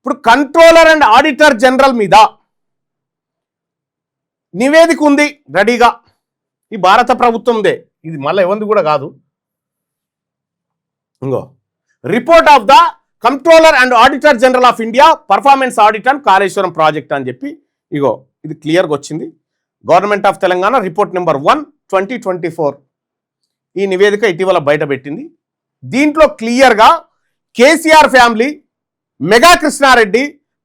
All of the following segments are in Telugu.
ఇప్పుడు కంట్రోలర్ అండ్ ఆడిటర్ జనరల్ మీద నివేదిక ఉంది రెడీగా. ఈ భారత ప్రభుత్వందే, ఇది మళ్ళీ ఎవరిది కూడా కాదు. ఇంకో report of the controller and auditor general of India performance audit and Kaleshwaram project అని చెప్పి ఇగో ఇది క్లియర్గా వచ్చింది. Government of Telangana report number 1 2024 ఈ నివేదిక ఇటీవల బయటపెట్టింది. దీంట్లో క్లియర్గా కేసీఆర్ ఫ్యామిలీ, మెగా కృష్ణారెడ్డి,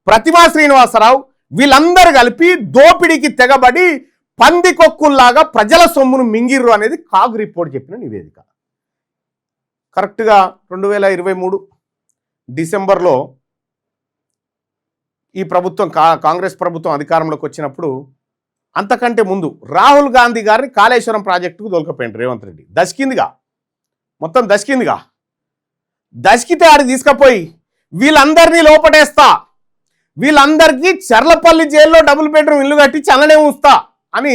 ప్రతిమా శ్రీనివాసరావు వీళ్ళందరూ కలిపి దోపిడీకి తెగబడి పందికొక్కుల్లాగా ప్రజల సొమ్మును మింగిర్రు అనేది కాగ్ రిపోర్ట్ చెప్పిన నివేదిక. కరెక్ట్గా 2023 డిసెంబర్లో ఈ ప్రభుత్వం కాంగ్రెస్ ప్రభుత్వం అధికారంలోకి వచ్చినప్పుడు, అంతకంటే ముందు రాహుల్ గాంధీ గారిని కాళేశ్వరం ప్రాజెక్టుకు దొరకపోయింది రేవంత్ రెడ్డి. దశకిందిగా, మొత్తం దశకిందిగా. దశకితే ఆడికి తీసుకుపోయి వీళ్ళందరినీ లోపటేస్తా, వీళ్ళందరికీ చర్లపల్లి జైల్లో డబుల్ బెడ్రూమ్ ఇల్లు కట్టించి అలానే ఉంచుతా అని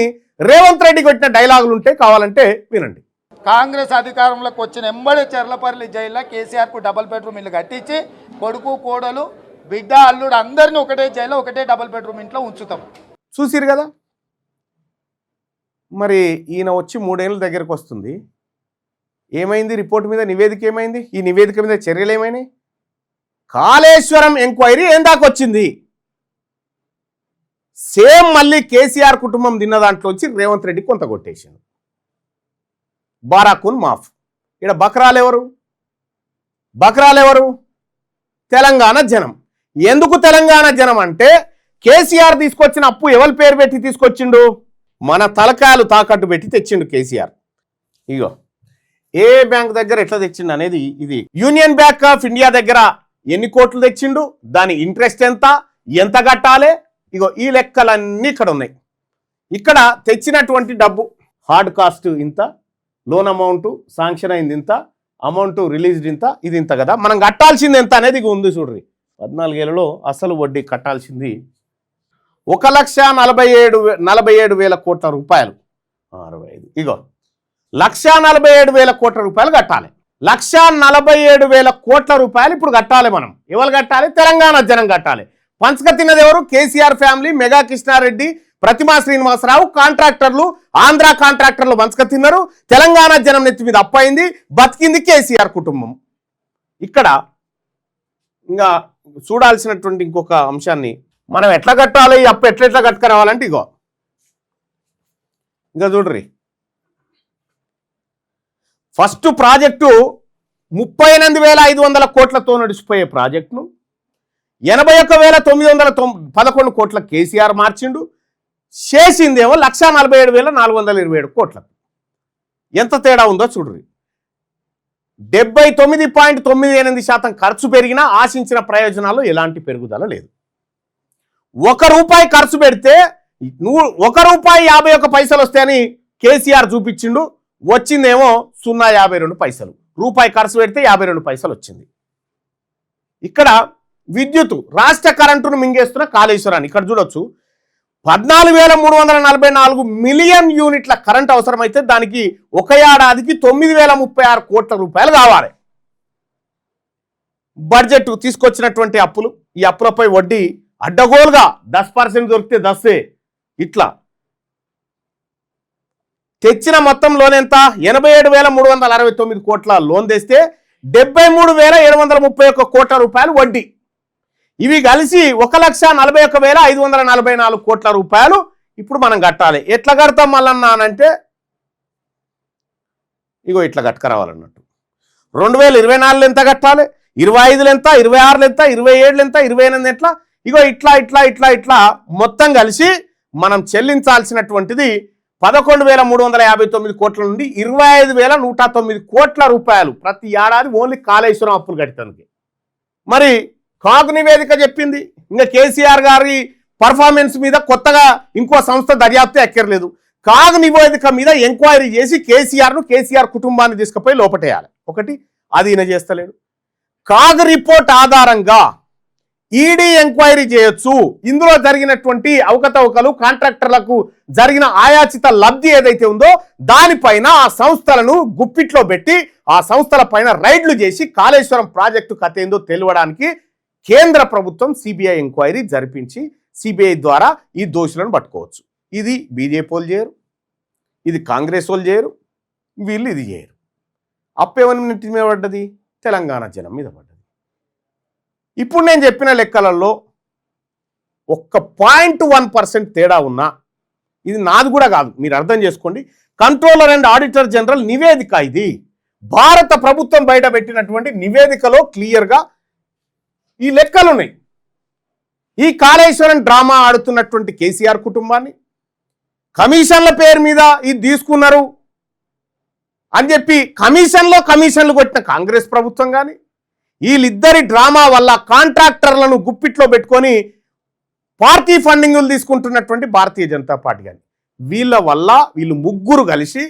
రేవంత్ రెడ్డి కొట్టిన డైలాగులు ఉంటే కావాలంటే వినండి. కాంగ్రెస్ అధికారంలోకి వచ్చిన ఎంబడి చర్లపల్లి జైల్లో కేసీఆర్కు డబుల్ బెడ్రూమ్ ఇల్లు కట్టించి కొడుకు, కోడలు, బిడ్డ, అల్లుడు అందరినీ ఒకటే జైల్లో ఒకటే డబుల్ బెడ్రూమ్ ఇంట్లో ఉంచుతాం. చూసిరు కదా. మరి ఈయన వచ్చి 3 ఏళ్ళ దగ్గరకు వస్తుంది. ఏమైంది రిపోర్ట్ మీద, నివేదిక ఏమైంది, ఈ నివేదిక మీద చర్యలు ఏమైనాయి? కాళేశ్వరం ఎంక్వైరీ ఏం దాకొచ్చింది? సేమ్ మళ్ళీ కేసీఆర్ కుటుంబం తిన్న దాంట్లో వచ్చి రేవంత్ రెడ్డి కొంత కొట్టేసింది. బారాకున్ మాఫ్. ఇక్కడ బక్రాలెవరు? తెలంగాణ జనం. ఎందుకు తెలంగాణ జనం అంటే, కేసీఆర్ తీసుకొచ్చిన అప్పు ఎవరి పేరు పెట్టి తీసుకొచ్చిండు? మన తలకాయలు తాకట్టు పెట్టి తెచ్చిండు కేసీఆర్. ఇగో ఏ బ్యాంక్ దగ్గర ఎట్లా తెచ్చిండు అనేది ఇది. యూనియన్ బ్యాంక్ ఆఫ్ ఇండియా దగ్గర ఎన్ని కోట్లు తెచ్చిండు, దాని ఇంట్రెస్ట్ ఎంత కట్టాలి, ఇగో ఈ లెక్కలన్నీ ఇక్కడ ఉన్నాయి. ఇక్కడ తెచ్చినటువంటి డబ్బు హార్డ్ కాస్ట్ ఇంత, లోన్ అమౌంట్ శాంక్షన్ అయింది ఇంత, అమౌంట్ రిలీజ్డ్ ఇంత, ఇది ఇంత కదా. మనం కట్టాల్సింది ఎంత అనేది ఇక ఉంది చూడ్రి. 14 ఏళ్లలో అసలు వడ్డీ కట్టాల్సింది 1,47,000 కోట్ల రూపాయలు. 65 ఇగో 1,47,000 కోట్ల రూపాయలు కట్టాలి. 1,47,000 కోట్ల రూపాయలు ఇప్పుడు కట్టాలి. మనం ఎవరు కట్టాలి? తెలంగాణ జనం కట్టాలి. పంచక తిన్నది ఎవరు? కేసీఆర్ ఫ్యామిలీ, మెగా కృష్ణారెడ్డి, ప్రతిమా శ్రీనివాసరావు, కాంట్రాక్టర్లు, ఆంధ్ర కాంట్రాక్టర్లు పంచక తిన్నారు. తెలంగాణ జనం నెత్తి మీద అప్పయింది, బతికింది కేసీఆర్ కుటుంబం. ఇక్కడ ఇంకా చూడాల్సినటువంటి ఇంకొక అంశాన్ని, మనం ఎట్లా కట్టాలి, ఈ అప్పు ఎట్లా కట్టుకురావాలంటే ఇగో ఇంకా చూడ్రి. ఫస్ట్ ప్రాజెక్టు 38,500 కోట్లతో నడిచిపోయే ప్రాజెక్టును 81,911 కోట్ల కేసీఆర్ మార్చిండు. చేసిందేమో 1,47,427 కోట్లకు. ఎంత తేడా ఉందో చూడ్రి. 79.98% ఖర్చు పెరిగినా ఆశించిన ప్రయోజనాలు ఎలాంటి పెరుగుదల లేదు. ₹1 ఖర్చు పెడితే ₹1.51 వస్తాయని కేసీఆర్ చూపించిండు. వచ్చిందేమో 0.52. రూపాయి ఖర్చు పెడితే 52 పైసలు వచ్చింది. ఇక్కడ విద్యుత్, రాష్ట్ర కరెంటును మింగేస్తున్న కాళేశ్వరాన్ని ఇక్కడ చూడొచ్చు. 14,344 మిలియన్ యూనిట్ల కరెంట్ అవసరమైతే దానికి ఒక ఏడాదికి 9,036 కోట్ల రూపాయలు కావాలి. బడ్జెట్ తీసుకొచ్చినటువంటి అప్పులు, ఈ అప్పులపై వడ్డీ అడ్డగోలుగా 10% దొరికితే 10 ఇట్లా తెచ్చిన మొత్తం లోన్ ఎంత? 87,369 కోట్ల లోన్ తెస్తే 73,731 కోట్ల రూపాయలు వడ్డీ. ఇవి కలిసి 1,41,544 కోట్ల రూపాయలు ఇప్పుడు మనం కట్టాలి. ఎట్లా కడతాం మళ్ళన్నా అంటే ఇగో ఇట్లా కట్టుకురావాలన్నట్టు. 2024 ఎంత కట్టాలి, 25 ఎంత, 26 ఎంత, 27 ఎంత, 28 ఎట్లా, ఇగో ఇట్లా మొత్తం కలిసి మనం చెల్లించాల్సినటువంటిది 11,359 కోట్ల నుండి 25,109 కోట్ల రూపాయలు ప్రతి ఏడాది ఓన్లీ కాళేశ్వరం అప్పులు కట్టడానికి. మరి కాగ్ నివేదిక చెప్పింది. ఇంకా కేసీఆర్ గారి పర్ఫార్మెన్స్ మీద కొత్తగా ఇంకో సంస్థ దర్యాప్తు ఎక్కర్లేదు. కాగ్ నివేదిక మీద ఎంక్వైరీ చేసి కేసీఆర్ కుటుంబాన్ని తీసుకుపోయి లోపటేయాలి. ఒకటి అది ఈయన చేస్తలేడు. కాగ్ రిపోర్ట్ ఆధారంగా ఈడీ ఎంక్వైరీ చేయొచ్చు. ఇందులో జరిగినటువంటి అవకతవకలు, కాంట్రాక్టర్లకు జరిగిన ఆయాచిత లబ్ధి ఏదైతే ఉందో దానిపైన ఆ సంస్థలను గుప్పిట్లో పెట్టి ఆ సంస్థల పైన రైడ్లు చేసి కాళేశ్వరం ప్రాజెక్టు కథ ఏందో తెలియడానికి కేంద్ర ప్రభుత్వం సిబిఐ ఎంక్వైరీ జరిపించి సిబిఐ ద్వారా ఈ దోషులను పట్టుకోవచ్చు. ఇది బీజేపీ వాళ్ళు చేయరు, ఇది కాంగ్రెస్ వాళ్ళు చేయరు, వీళ్ళు ఇది చేయరు. అప్పేమని నెత్తి మీద పడ్డది? తెలంగాణ జనం మీద పడ్డది. ఇప్పుడు నేను చెప్పిన లెక్కలలో ఒక్క 0.1% తేడా ఉన్నా, ఇది నాది కూడా కాదు, మీరు అర్థం చేసుకోండి, కంట్రోలర్ అండ్ ఆడిటర్ జనరల్ నివేదిక, ఇది భారత ప్రభుత్వం బయట పెట్టినటువంటి నివేదికలో క్లియర్గా ఈ లెక్కలు ఉన్నాయి. ఈ కాళేశ్వరం డ్రామా ఆడుతున్నటువంటి కేసీఆర్ కుటుంబాన్ని కమిషన్ల పేరు మీద ఇది తీసుకున్నారు అని చెప్పి కమిషన్లు కొట్టిన కాంగ్రెస్ ప్రభుత్వం కానీ, వీళ్ళిద్దరి డ్రామా వల్ల కాంట్రాక్టర్లను గుప్పిట్లో పెట్టుకొని పార్టీ ఫండింగులు తీసుకుంటున్నటువంటి భారతీయ జనతా పార్టీ కానీ, వీళ్ళ వల్ల వీళ్ళు ముగ్గురు కలిసి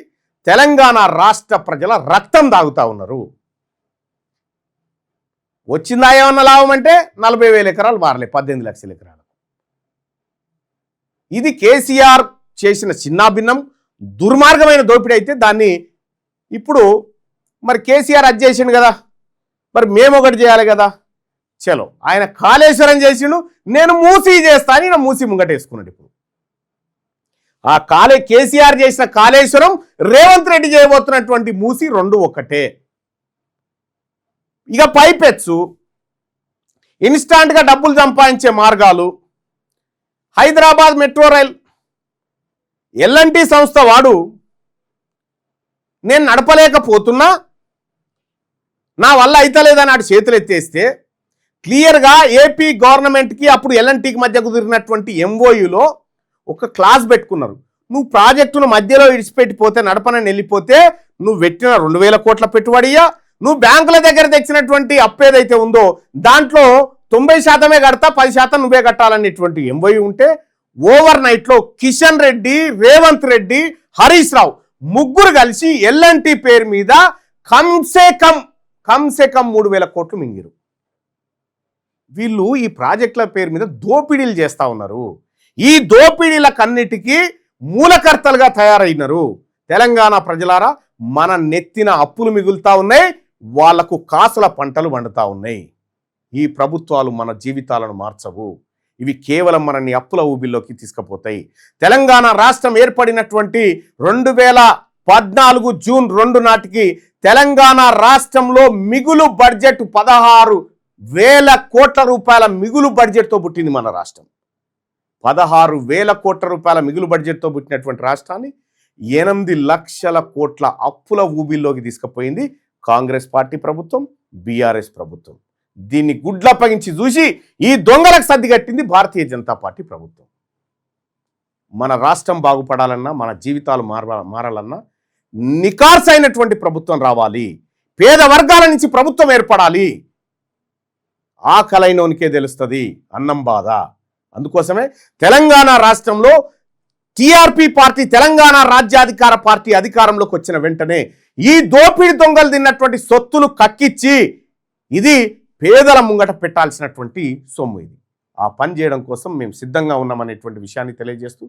తెలంగాణ రాష్ట్ర ప్రజల రక్తం తాగుతా ఉన్నారు. వచ్చిందా ఏమన్నా లాభం అంటే 40,000 ఎకరాలు మారలే 18 లక్షల ఎకరాలు. ఇది కేసీఆర్ చేసిన చిన్నాభిన్నం దుర్మార్గమైన దోపిడీ అయితే దాన్ని ఇప్పుడు మరి కేసీఆర్ అది చేసిండు కదా, మరి మేము ఒకటి చేయాలి కదా. చలో, ఆయన కాళేశ్వరం చేసిండు, నేను మూసి చేస్తాను, ఈయన మూసి ముంగటేసుకున్నాడు. ఇప్పుడు ఆ కేసీఆర్ చేసిన కాళేశ్వరం, రేవంత్ రెడ్డి చేయబోతున్నటువంటి మూసి రెండు ఒకటే. ఇక పైపెచ్చు ఇన్స్టాంట్గా డబ్బులు సంపాదించే మార్గాలు. హైదరాబాద్ మెట్రో రైల్ ఎల్ఎన్టీ సంస్థ వాడు, నేను నడపలేకపోతున్నా, నా వల్ల అయితలేదని ఆడు చేతులు ఎత్తేస్తే క్లియర్గా ఏపీ గవర్నమెంట్కి అప్పుడు ఎల్ఎన్టీకి మధ్య కుదిరినటువంటి ఎంఓయూలో ఒక క్లాస్ పెట్టుకున్నారు. నువ్వు ప్రాజెక్టును మధ్యలో విడిచిపెట్టిపోతే, నడపనని వెళ్ళిపోతే నువ్వు పెట్టిన 2,000 కోట్ల పెట్టుబడియా, నువ్వు బ్యాంకుల దగ్గర తెచ్చినటువంటి అప్పు ఏదైతే ఉందో దాంట్లో 90% కడతా, 10% నువ్వే కట్టాలనేటువంటి ఎంఓయూ ఉంటే, ఓవర్ నైట్లో కిషన్ రెడ్డి, రేవంత్ రెడ్డి, హరీష్ రావు ముగ్గురు కలిసి ఎల్ఎన్టీ పేరు మీద కమ్సే కమ్ 3,000 కోట్లు మింగిరు. వీళ్ళు ఈ ప్రాజెక్టుల పేరు మీద దోపిడీలు చేస్తూ ఉన్నారు. ఈ దోపిడీలకన్నిటికీ మూలకర్తలుగా తయారైనారు. తెలంగాణ ప్రజలారా, మన నెత్తిన అప్పులు మిగులుతా ఉన్నాయి, వాళ్లకు కాసుల పంటలు వండుతా ఉన్నాయి. ఈ ప్రభుత్వాలు మన జీవితాలను మార్చవు, ఇవి కేవలం మనల్ని అప్పుల ఊబిల్లోకి తీసుకుపోతాయి. తెలంగాణ రాష్ట్రం ఏర్పడినటువంటి 2014 జూన్ 2 నాటికి తెలంగాణ రాష్ట్రంలో మిగులు బడ్జెట్ 16,000 కోట్ల రూపాయల మిగులు బడ్జెట్తో పుట్టింది మన రాష్ట్రం. 16,000 కోట్ల రూపాయల మిగులు బడ్జెట్తో పుట్టినటువంటి రాష్ట్రాన్ని 8 లక్షల కోట్ల అప్పుల ఊబిల్లోకి తీసుకుపోయింది కాంగ్రెస్ పార్టీ ప్రభుత్వం, బీఆర్ఎస్ ప్రభుత్వం. దీన్ని గుడ్లప్పగించి చూసి ఈ దొంగలకు సర్ది కట్టింది భారతీయ జనతా పార్టీ ప్రభుత్వం. మన రాష్ట్రం బాగుపడాలన్నా, మన జీవితాలు మారాలన్నా నికార్స్ అయినటువంటి ప్రభుత్వం రావాలి. పేద వర్గాల నుంచి ప్రభుత్వం ఏర్పడాలి. ఆకలైనోనికే తెలుస్తుంది అన్నం బాధ. అందుకోసమే తెలంగాణ రాష్ట్రంలో టీఆర్పీ పార్టీ, తెలంగాణ రాజ్యాధికార పార్టీ అధికారంలోకి వచ్చిన వెంటనే ఈ దోపిడి దొంగలు తిన్నటువంటి సొత్తులు కక్కిచ్చి ఇది పేదల ముంగట పెట్టాల్సినటువంటి సొమ్ము. ఇది ఆ పని చేయడం కోసం మేము సిద్ధంగా ఉన్నామనేటువంటి విషయాన్ని తెలియజేస్తూ